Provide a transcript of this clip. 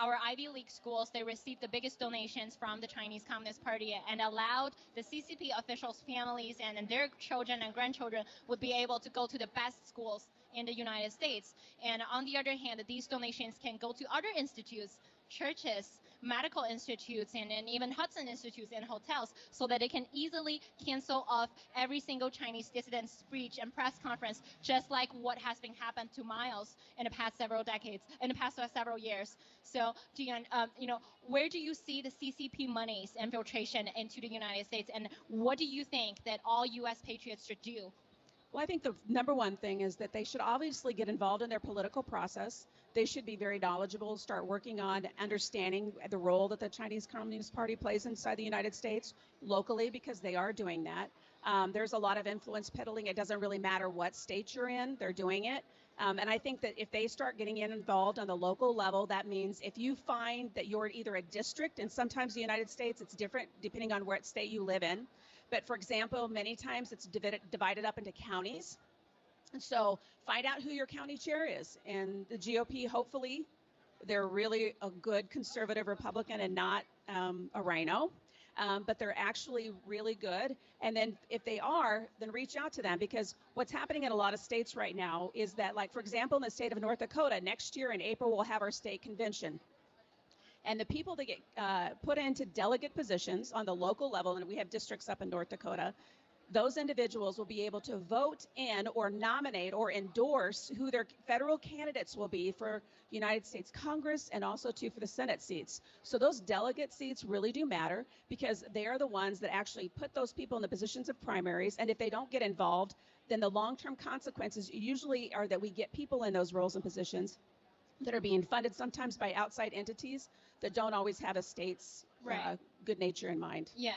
our Ivy League schools, they received the biggest donations from the Chinese Communist Party and allowed the CCP officials' families and their children and grandchildren would be able to go to the best schools in the United States. And on the other hand, these donations can go to other institutes, churches, medical institutes, and even Hudson Institutes and hotels, so that they can easily cancel off every single Chinese dissident speech and press conference, just like what has been happened to Miles in the past several decades, in the past several years. So, where do you see the CCP money's infiltration into the United States, and what do you think that all U.S. patriots should do? Well, I think the number one thing is that they should obviously get involved in their political process. They should be very knowledgeable, start working on understanding the role that the Chinese Communist Party plays inside the United States locally, because they are doing that. There's a lot of influence peddling. It doesn't really matter what state you're in, they're doing it. And I think that if they start getting involved on the local level, that means if you find that you're either a district, and sometimes the United States, it's different depending on what state you live in. But for example, many times it's divided up into counties. And so find out who your county chair is. And the GOP, hopefully, they're really a good conservative Republican and not a rhino. But they're actually really good. And then if they are, then reach out to them, because what's happening in a lot of states right now is that, like, for example, in the state of North Dakota, next year in April, we'll have our state convention. And the people that get put into delegate positions on the local level, and we have districts up in North Dakota, those individuals will be able to vote in or nominate or endorse who their federal candidates will be for United States Congress, and also too for the Senate seats. So those delegate seats really do matter, because they are the ones that actually put those people in the positions of primaries. And if they don't get involved, then the long-term consequences usually are that we get people in those roles and positions that are being funded sometimes by outside entities that don't always have a state's good nature in mind. Yeah.